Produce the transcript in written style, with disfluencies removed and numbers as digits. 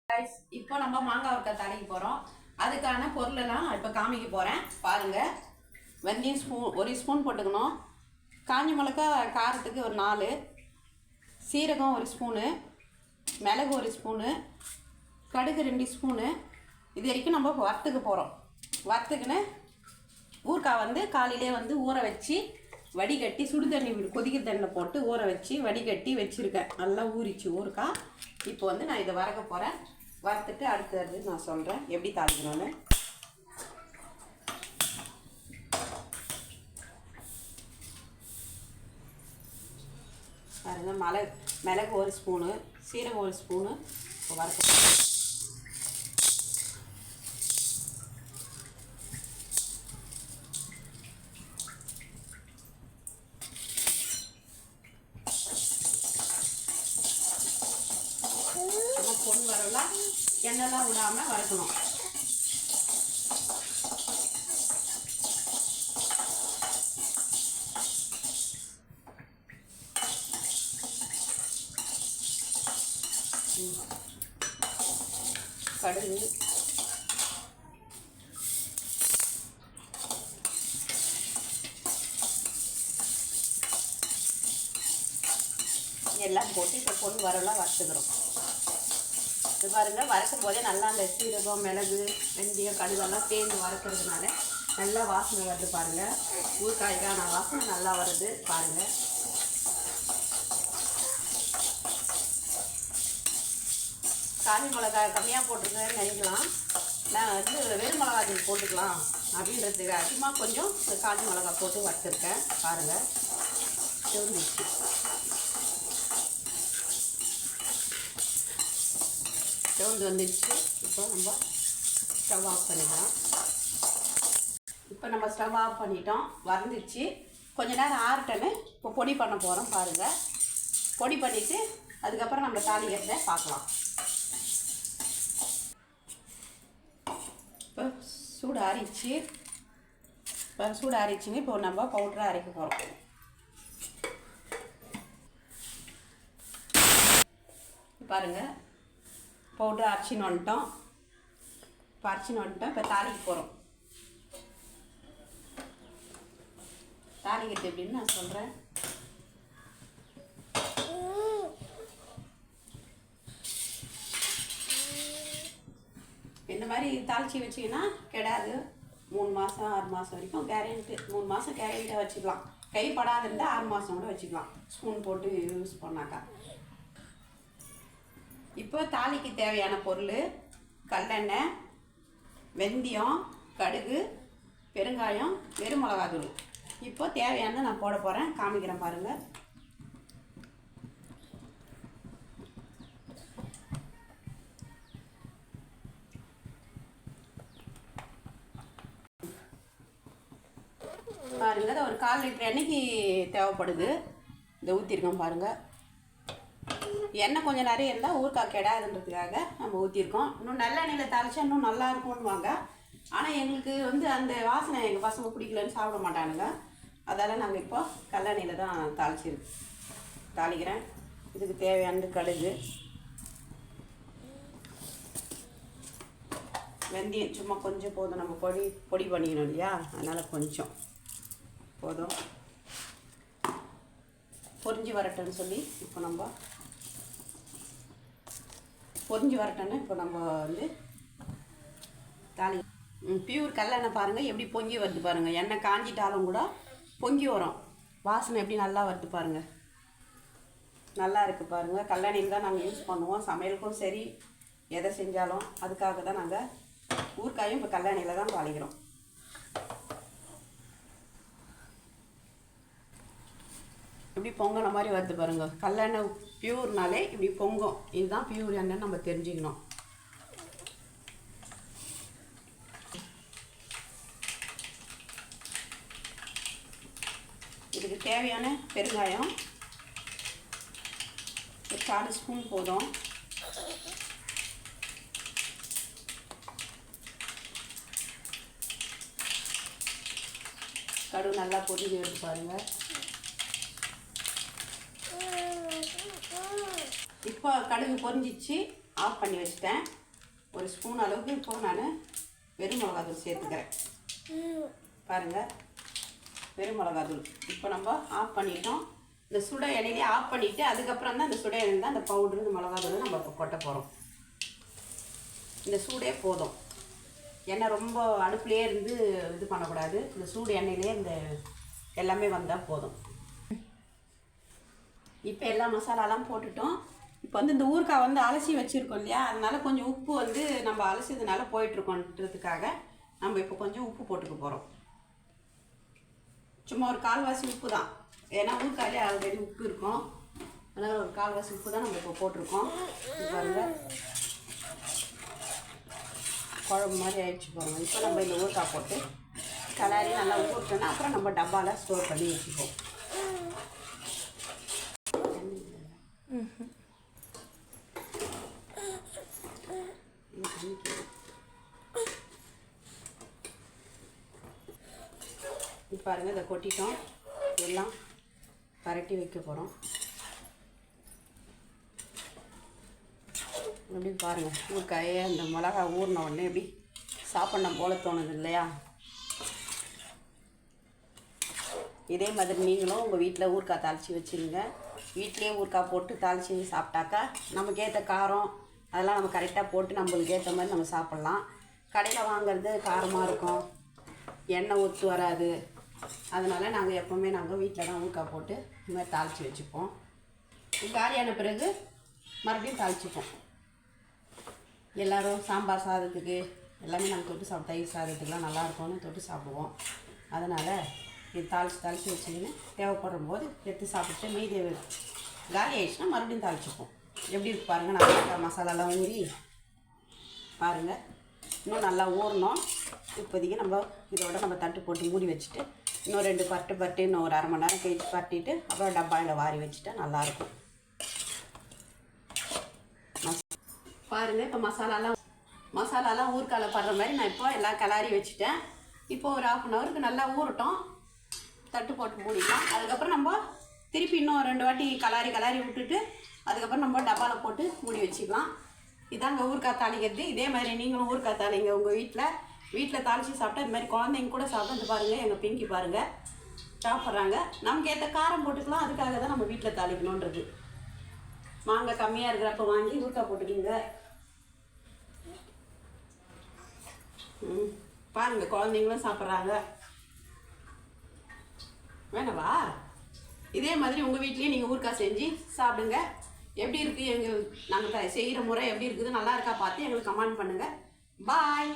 இப்போ நம்ம மாங்காய் வறுக்க தாளிக்க போகிறோம். அதுக்கான பொருளெல்லாம் இப்போ காமிக்க போகிறேன் பாருங்கள். வெந்தயம் ஒரு ஸ்பூன் போட்டுக்கணும். காஞ்ச மிளகா காரத்துக்கு ஒரு 4, சீரகம் 1 ஸ்பூனு, மிளகு 1 ஸ்பூனு, கடுகு 2 ஸ்பூனு. இது வரைக்கும் நம்ம வறுத்துக்க போகிறோம். வறுத்துக்குன்னு ஊறுகாய் காலையிலே ஊற வச்சு வடிகட்டி சுடு தண்ணி கொதிக்கிற தண்ணியில் போட்டு ஊற வச்சு வடிகட்டி வச்சுருக்கேன். நல்லா ஊறிச்சு ஊறுகாய். இப்போ நான் இதை வறுக்க போகிறேன். வறுத்துட்டு அடுத்தது நான் சொல்கிறேன் எப்படி தாளிக்கணும்னு. பாருங்கள், மிளகு 1 ஸ்பூனு, சீரகம் 1 ஸ்பூனு இப்போ வறுக்க. பொண்ணு வரலாம், எண்ணெய்லாம் விடாமல் வறுக்கணும். கடுகு, எல்லாம் போட்டு இப்போ பொண்ணு வரலாம் வறுத்துக்கிறோம். இது பாருங்கள், வறுக்கும் போதே நல்லா அந்த சீரகம், மிளகு, வெந்தயம், கடுகெல்லாம் சேர்ந்து வறுக்கிறதுனால நல்லா வாசனை வருது பாருங்கள். ஊறுகாய்க்கான வாசனை நல்லா வருது பாருங்கள். காஞ்சி மிளகாய் கம்மியாக போட்டுருக்கேன்னு நினைக்கலாம். நான் வெறும் மிளகாய் போட்டுக்கலாம் அப்படின்றதுக்கு அதிகமாக கொஞ்சம் காஞ்சி மிளகாய் போட்டு வறுத்துருக்கேன் பாருங்கள். தெரிஞ்சிச்சு. வந்துடுச்சு. இப்போ நம்ம ஸ்டவ் ஆஃப் பண்ணிடலாம். இப்போ நம்ம ஸ்டவ் ஆஃப் பண்ணிட்டோம். வந்துடுச்சு. கொஞ்ச நேரம் ஆறட்டன்னு இப்போ பொடி பண்ண போகிறோம் பாருங்கள். பொடி பண்ணிவிட்டு அதுக்கப்புறம் நம்ம தாளிக்கிறத பார்க்கலாம். இப்போ சூடு ஆறிச்சு. இப்போ நம்ம பவுடரை அரைக்க போகிறோம். பாருங்கள், பவுடர் அரைச்சின்னு வந்துட்டோம். இப்போ தாளிக்க போகிறோம். தாளிக்கிறது எப்படின்னு நான் சொல்கிறேன். இந்த மாதிரி தாளித்து வச்சிங்கன்னா கெடாது. 3 மாதம் 6 மாதம் வரைக்கும் கேரண்ட்டு. 3 மாதம் கேரண்ட்டாக வச்சுக்கலாம். கைப்படாது இருந்தால் 6 மாதம் கூட வச்சுக்கலாம், ஸ்பூன் போட்டு யூஸ் பண்ணாக்கா. இப்போ தாளிக்கு தேவையான பொருள் கடலெண்ணெய், வெந்தயம், கடுகு, பெருங்காயம், வெறும் மிளகாத்தூள். இப்போ தேவையான நான் போட போகிறேன், காமிக்கிறேன் பாருங்கள். பாருங்கள், ஒரு 1/4 லிட்டர் எண்ணெய்க்கு தேவைப்படுது. இதை ஊற்றிருக்கோம் பாருங்கள். எண்ணெய் கொஞ்சம் நிறைய இருந்தால் ஊறுகாய் கெடாதுன்றதுக்காக நம்ம ஊற்றிருக்கோம். இன்னும் நல்லெண்ணெயில் தாளித்தா இன்னும் நல்லா இருக்கும்னுவாங்க. ஆனால் எங்களுக்கு அந்த வாசனை எங்கள் பசங்க பிடிக்கலன்னு சாப்பிட மாட்டானுங்க. அதால் நாங்கள் இப்போ கல்லெண்ணெயில் தான் தாளிக்கிறேன். இதுக்கு தேவையான கடுகு, வெந்தயம் சும்மா கொஞ்சம் போதும். நம்ம பொடி பண்ணிக்கணும் இல்லையா, அதனால் கொஞ்சம் போதும். பொரிஞ்சு வரட்டுன்னு சொல்லி இப்போ நம்ம தாளி பியூர் கல்லெண்ணெய் பாருங்கள் எப்படி பொங்கி வருது பாருங்கள். எண்ணெய் காஞ்சிட்டாலும் கூட பொங்கி வரும். வாசனை எப்படி நல்லா வருது பாருங்கள். நல்லா இருக்குது பாருங்கள். கல்லெண்ணெயில் தான் நாங்கள் யூஸ் பண்ணுவோம், சமையலுக்கும் சரி எதை செஞ்சாலும். அதுக்காக தான் நாங்கள் ஊறுகாயும் இப்போ கல்லெண்ணெயில் தான் தாளிக்கிறோம். இப்படி பொங்கின மாதிரி வருது பாருங்கள். கல்லெண்ணெய் பியூர்னாலே இப்படி பொங்கும். இதுதான் பியூர் எண்ணெய் நம்ம தெரிஞ்சுக்கணும். இதுக்கு தேவையான பெருங்காயம் ஒரு 4 ஸ்பூன் போதும். கடுகு நல்லா பொரிஞ்சு எடுத்து பாருங்கள். இப்போ கடுகு பொரிஞ்சிச்சு. ஆஃப் பண்ணி வச்சுட்டேன். ஒரு ஸ்பூன் அளவுக்கு இப்போ நான் வெறும் மிளகாத்தூள் சேர்த்துக்கிறேன். பாருங்கள், வெறும் மிளகாத்தூள் இப்போ நம்ம ஆஃப் பண்ணிட்டோம். இந்த சுட எண்ணெயிலே ஆஃப் பண்ணிவிட்டு அதுக்கப்புறம் தான் இந்த சுட எண்ணெய் தான் இந்த பவுட்ரு இந்த மிளகாத்தூள் நம்ம இப்போ கொட்ட போகிறோம். இந்த சூடே போதும். எண்ணெய் ரொம்ப அடுப்புலேயே இருந்து இது பண்ணக்கூடாது. இந்த சூடு எண்ணெயிலே இந்த எல்லாமே வந்தால் போதும். இப்போ எல்லா மசாலாலாம் போட்டுட்டோம். இப்போ வந்து இந்த ஊறுகாய் வந்து அலசி வச்சுருக்கோம் இல்லையா, அதனால கொஞ்சம் உப்பு வந்து நம்ம அலசியதுனால போயிட்டுருக்கோன்றதுக்காக நம்ம இப்போ கொஞ்சம் உப்பு போட்டுக்க போகிறோம். சும்மா ஒரு கால்வாசி உப்பு தான், ஏன்னா ஊறுகாயிலே ஆல்ரெடி உப்பு இருக்கும். அதனால் ஒரு கால்வாசி உப்பு தான் நம்ம இப்போ போட்டிருக்கோம். பாருங்க, குழம்பு மாதிரி ஆயிடுச்சு பாருங்கள். இப்போ நம்ம இந்த ஊறுகாய் போட்டு கலாரி நல்லா ஊறிட்டோன்னா அப்புறம் நம்ம டப்பாவில் ஸ்டோர் பண்ணி வச்சுப்போம். இப்போ பாருங்கள், இதை கொட்டிட்டோம். எல்லாம் பரட்டி வைக்க போகிறோம். எப்படி பாருங்கள், ஊறுகாயை அந்த மிளகா ஊறின உடனே எப்படி சாப்பிட்ணும் போல தோணுது இல்லையா? இதே மாதிரி நீங்களும் உங்கள் வீட்டில் ஊறுகாய் தாளித்து வச்சுருங்க. வீட்டிலே ஊறுகாய் போட்டு தாளித்து சாப்பிட்டாக்கா நமக்கு ஏற்ற காரம் அதெல்லாம் நம்ம கரெக்டாக போட்டு நம்மளுக்கு ஏற்ற மாதிரி நம்ம சாப்பிட்லாம். கடையில் வாங்குறது காரமாக இருக்கும், எண்ணெய் ஊற்று வராது. அதனால் நாங்கள் எப்போவுமே நாங்கள் வீட்டில் தான் ஊறுகாய் போட்டு இந்த மாதிரி தாளித்து வச்சுப்போம். காலியான பிறகு மறுபடியும் தாளிச்சுப்போம். எல்லோரும் சாம்பார் சாதத்துக்கு எல்லாமே நாங்கள் தொட்டு சாப்பிட்டோம். தயிர் சாதத்துக்குலாம் நல்லாயிருக்கும்னு தொட்டு சாப்பிடுவோம். அதனால் இது தாளித்து வச்சிங்கன்னா தேவைப்படும் போது எடுத்து சாப்பிட்டு மீதி காலி ஆகிடுச்சுன்னா மறுபடியும் தாளிச்சுப்போம். எப்படி இருக்கு பாருங்கள், நல்லா மசாலாலாம் ஊறி பாருங்கள். இன்னும் நல்லா ஊறணும். இப்போதைக்கு நம்ம இதோட நம்ம தட்டு போட்டு மூடி வச்சுட்டு இன்னும் 2 பட்டு இன்னும் ஒரு அரை மணி நேரம் கழிச்சு பட்டிட்டு அப்புறம் டப்பாயில் வாரி வச்சுட்டா நல்லாயிருக்கும். பாருங்கள், இப்போ மசாலாலாம் ஊறுகாயில் படுற மாதிரி நான் இப்போ எல்லாம் கிளறி வச்சுட்டேன். இப்போ ஒரு 1/2 அன் ஹவருக்கு நல்லா ஊறட்டும். தட்டு போட்டு மூடிக்கலாம். அதுக்கப்புறம் நம்ம திருப்பி இன்னும் 2 வாட்டி கிளறி விட்டுட்டு அதுக்கப்புறம் நம்ம டப்பாவில் போட்டு மூடி வச்சுக்கலாம். இதாங்க ஊறுகாய் தாளிக்கிறது. இதே மாதிரி நீங்களும் ஊறுகாய் தாளிங்க உங்கள் வீட்டில் தாளித்து சாப்பிட்டா இது மாதிரி குழந்தைங்க கூட சாப்பிட்டு பாருங்கள். எங்கள் பிங்கி பாருங்கள் சாப்பிட்றாங்க. நமக்கு ஏற்ற காரம் போட்டுக்கலாம். அதுக்காக தான் நம்ம வீட்டில் தாளிக்கணுன்றது. மாங்காய் கம்மியாக இருக்கிறப்ப வாங்கி ஊறுகாய் போட்டுக்கிங்க. பாருங்கள், குழந்தைங்களும் சாப்பிட்றாங்க. வேணவா? இதே மாதிரி உங்கள் வீட்லேயே நீங்கள் ஊறுகாய் செஞ்சு சாப்பிடுங்க. எப்படி இருக்குது நாங்கள் செய்கிற முறை எப்படி இருக்குது, நல்லா இருக்கா பார்த்து எங்களுக்கு கமெண்ட் பண்ணுங்கள். பாய்.